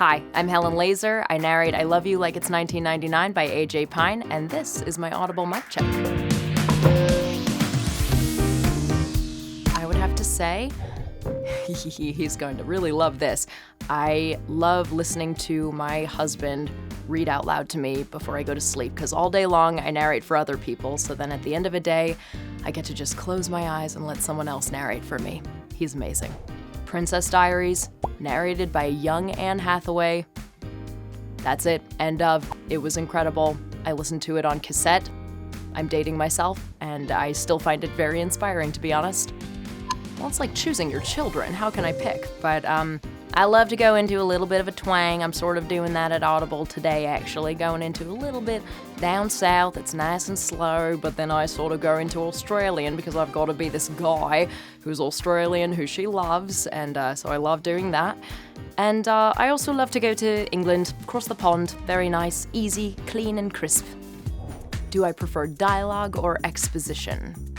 Hi, I'm Helen Laser. I narrate I Love You Like It's 1999 by AJ Pine, and this is my Audible mic check. I would have to say, he's going to really love this. I love listening to my husband read out loud to me before I go to sleep, because all day long I narrate for other people, so then at the end of a day, I get to just close my eyes and let someone else narrate for me. He's amazing. Princess Diaries, narrated by young Anne Hathaway. That's it. End of. It was incredible. I listened to it on cassette. I'm dating myself, and I still find it very inspiring, to be honest. Well, it's like choosing your children. How can I pick? But, I love to go into a little bit of a twang. I'm sort of doing that at Audible today, actually, going into a little bit down south. It's nice and slow, but then I sort of go into Australian because I've got to be this guy who's Australian, who she loves, and so I love doing that. And I also love to go to England, across the pond. Very nice, easy, clean, and crisp. Do I prefer dialogue or exposition?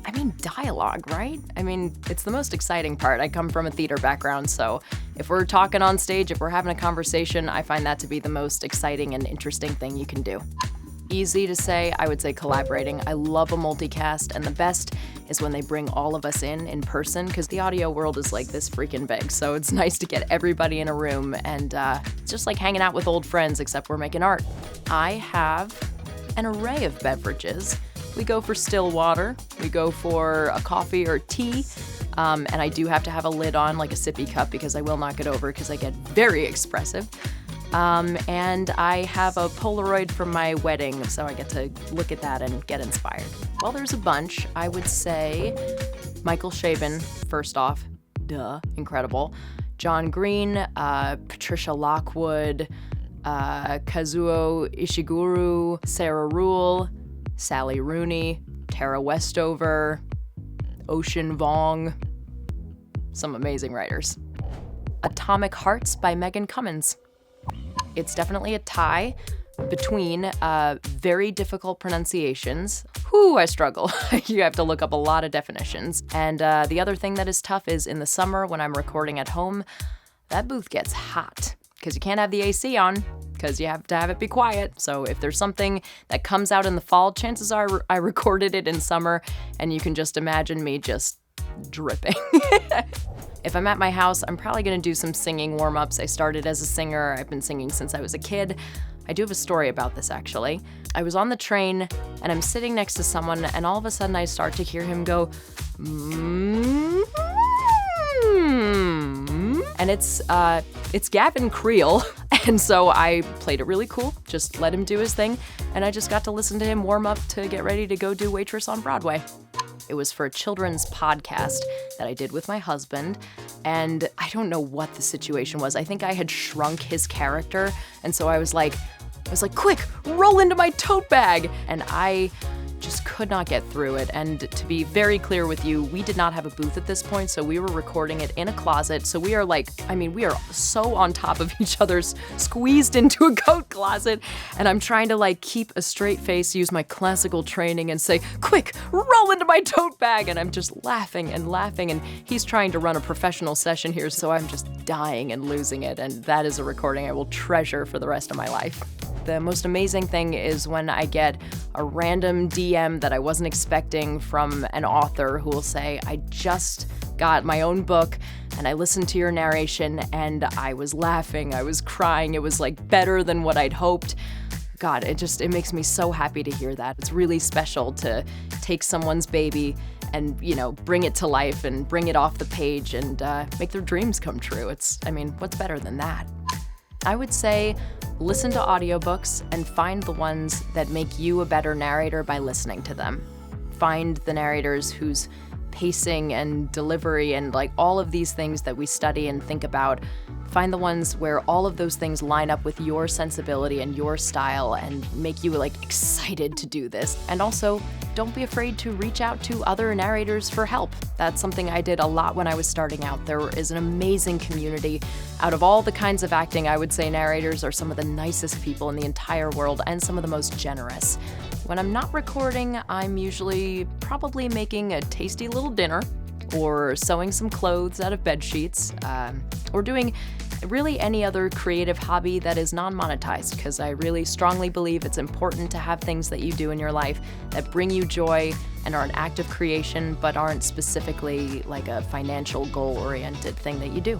I mean, dialogue, right? I mean, it's the most exciting part. I come from a theater background, so if we're talking on stage, if we're having a conversation, I find that to be the most exciting and interesting thing you can do. Easy to say, I would say collaborating. I love a multicast, and the best is when they bring all of us in person, because the audio world is like this freaking big, so it's nice to get everybody in a room, and it's just like hanging out with old friends, except we're making art. I have an array of beverages. We go for still water, we go for a coffee or tea, and I do have to have a lid on, like a sippy cup, because I will knock it over because I get very expressive. And I have a Polaroid from my wedding, so I get to look at that and get inspired. Well, there's a bunch. I would say Michael Chabon, first off, duh, incredible. John Green, Patricia Lockwood, Kazuo Ishiguro, Sarah Rule, Sally Rooney, Tara Westover, Ocean Vuong, some amazing writers. Atomic Hearts by Megan Cummins. It's definitely a tie between very difficult pronunciations. I struggle. You have to look up a lot of definitions. And the other thing that is tough is in the summer when I'm recording at home, that booth gets hot because you can't have the AC on, because you have to have it be quiet. So if there's something that comes out in the fall, chances are I recorded it in summer, and you can just imagine me just dripping. If I'm at my house, I'm probably gonna do some singing warm-ups. I started as a singer. I've been singing since I was a kid. I do have a story about this, actually. I was on the train, and I'm sitting next to someone, and all of a sudden I start to hear him go, and it's Gavin Creel, and so I played it really cool, just let him do his thing, and I just got to listen to him warm up to get ready to go do Waitress on Broadway. It was for a children's podcast that I did with my husband, and I don't know what the situation was. I think I had shrunk his character, and so I was like, quick, roll into my tote bag, and I just could not get through it. And to be very clear with you, we did not have a booth at this point, so we were recording it in a closet. So we are we are so on top of each other's squeezed into a coat closet, and I'm trying to keep a straight face, use my classical training, and say, quick, roll into my tote bag, and I'm just laughing, and he's trying to run a professional session here, so I'm just dying and losing it, and that is a recording I will treasure for the rest of my life. The most amazing thing is when I get a random DM that I wasn't expecting from an author who will say, I just got my own book and I listened to your narration and I was laughing, I was crying, it was better than what I'd hoped. God, it makes me so happy to hear that. It's really special to take someone's baby and, bring it to life and bring it off the page and make their dreams come true. What's better than that? I would say listen to audiobooks and find the ones that make you a better narrator by listening to them. Find the narrators whose pacing and delivery and all of these things that we study and think about, find the ones where all of those things line up with your sensibility and your style and make you excited to do this. And also, don't be afraid to reach out to other narrators for help. That's something I did a lot when I was starting out. There is an amazing community. Out of all the kinds of acting, I would say narrators are some of the nicest people in the entire world and some of the most generous. When I'm not recording, I'm usually probably making a tasty little dinner, or sewing some clothes out of bed sheets, or doing really any other creative hobby that is non-monetized, because I really strongly believe it's important to have things that you do in your life that bring you joy and are an act of creation, but aren't specifically like a financial goal-oriented thing that you do.